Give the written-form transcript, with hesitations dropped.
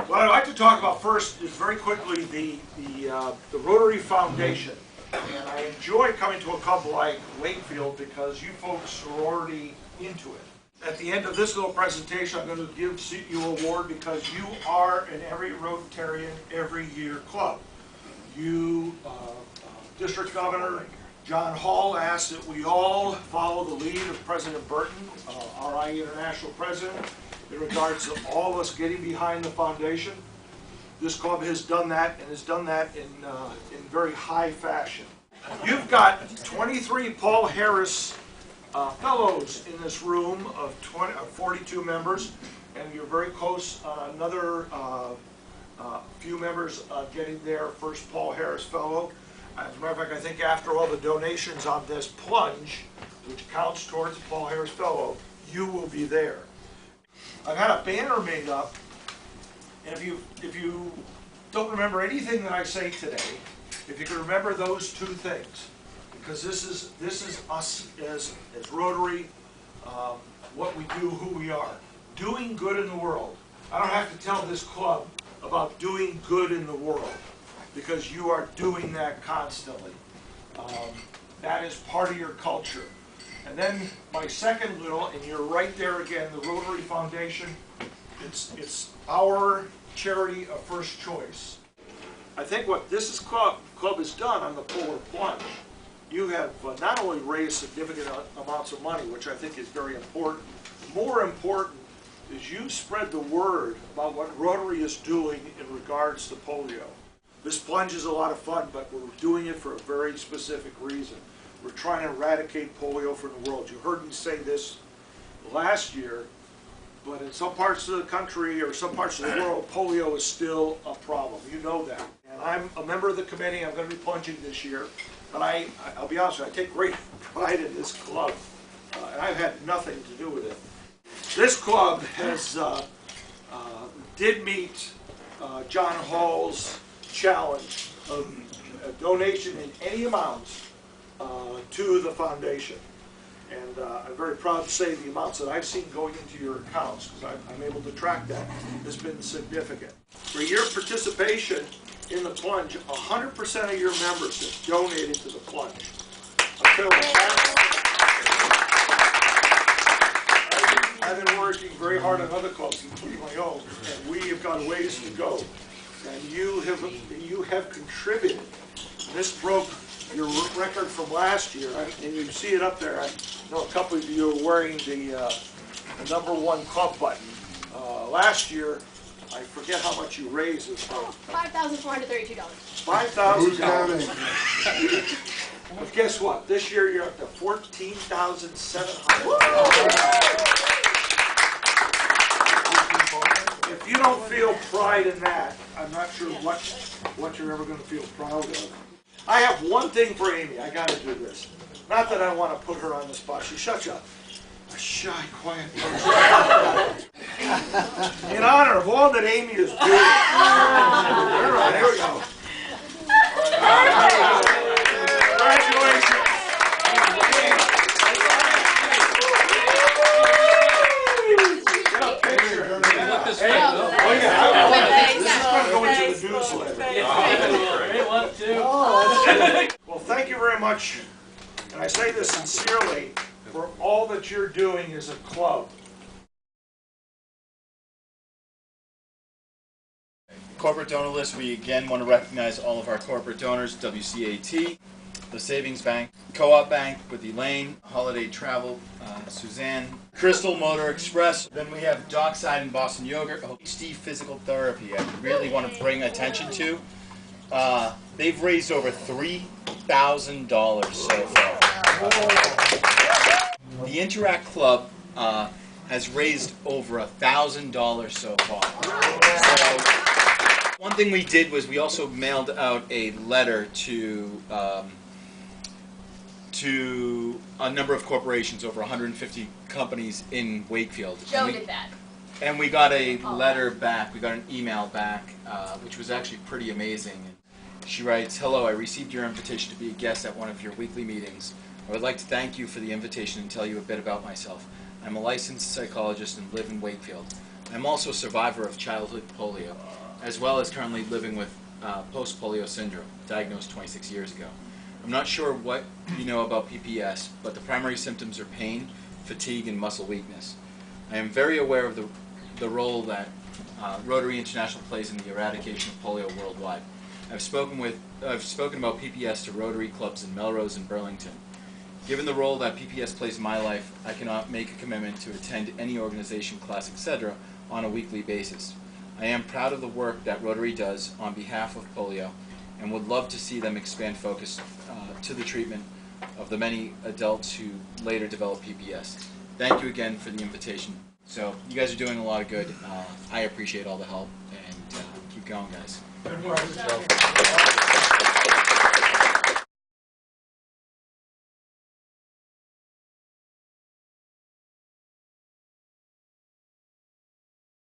What I'd like to talk about first is very quickly the Rotary Foundation. And I enjoy coming to a club like Wakefield because you folks are already into it. At the end of this little presentation, I'm going to give you an award because you are an every Rotarian every year club. You, District Governor John Hall asked that we all follow the lead of President Burton, RI International President, in regards to all of us getting behind the foundation. This club has done that, and has done that in very high fashion. You've got 23 Paul Harris fellows in this room of 42 members, and you're very close. Another few members getting their first Paul Harris fellow. As a matter of fact, I think after all the donations on this plunge, which counts towards the Paul Harris fellow, you will be there. I've had a banner made up, and if you don't remember anything that I say today, if you can remember those two things, because this is us as Rotary, what we do, who we are, doing good in the world. I don't have to tell this club about doing good in the world, because you are doing that constantly. That is part of your culture. And then my second little, and you're right there again, the Rotary Foundation, it's our charity of first choice. I think what this club has done on the Polar Plunge, you have not only raised significant amounts of money, which I think is very important, more important is you spread the word about what Rotary is doing in regards to polio. This plunge is a lot of fun, but we're doing it for a very specific reason. We're trying to eradicate polio from the world. You heard me say this last year, but in some parts of the country or some parts of the world, polio is still a problem. You know that. And I'm a member of the committee. I'm going to be plunging this year. But I'll be honest with you, I take great pride in this club. And I've had nothing to do with it. This club has did meet John Hall's challenge of a donation in any amount to the foundation. And I'm very proud to say the amounts that I've seen going into your accounts, because I'm able to track that, has been significant. For your participation in the plunge, 100% of your members have donated to the plunge. I'll tell you what, I've been working very hard on other clubs, including my own, and we have got ways to go. And you have contributed. This broke your record from last year, and you see it up there. I know a couple of you are wearing the #1 club button. Last year, I forget how much you raised. $5,432. $5,000. But guess what? This year you're up to $14,700. If you don't feel pride in that, I'm not sure what you're ever going to feel proud of. I have one thing for Amy. I got to do this. Not that I want to put her on the spot. She's such a shy, quiet person. In honor of all that Amy is doing. Here we go. Congratulations. Get a picture. Oh yeah, this is going to go into the newsletter. Well, thank you very much, and I say this sincerely, for all that you're doing as a club. Corporate donor list, we again want to recognize all of our corporate donors: WCAT, the Savings Bank, Co-op Bank with Elaine, Holiday Travel, Suzanne, Crystal Motor Express. Then we have Dockside and Boston Yogurt, HD Physical Therapy. I really want to bring attention to. They've raised over $3,000 so far. The Interact Club has raised over $1,000 so far. So, one thing we did was we also mailed out a letter to a number of corporations, over 150 companies in Wakefield. Joe did that. And we got a letter back, we got an email back, which was actually pretty amazing. She writes, "Hello, I received your invitation to be a guest at one of your weekly meetings. I would like to thank you for the invitation and tell you a bit about myself. I'm a licensed psychologist and live in Wakefield. I'm also a survivor of childhood polio, as well as currently living with post-polio syndrome, diagnosed 26 years ago. I'm not sure what you know about PPS, but the primary symptoms are pain, fatigue, and muscle weakness. I am very aware of the role that Rotary International plays in the eradication of polio worldwide. I've spoken about PPS to Rotary clubs in Melrose and Burlington. Given the role that PPS plays in my life, I cannot make a commitment to attend any organization, class, etc. on a weekly basis. I am proud of the work that Rotary does on behalf of polio and would love to see them expand focus to the treatment of the many adults who later develop PPS. Thank you again for the invitation. So you guys are doing a lot of good. I appreciate all the help, and keep going, guys. Good work.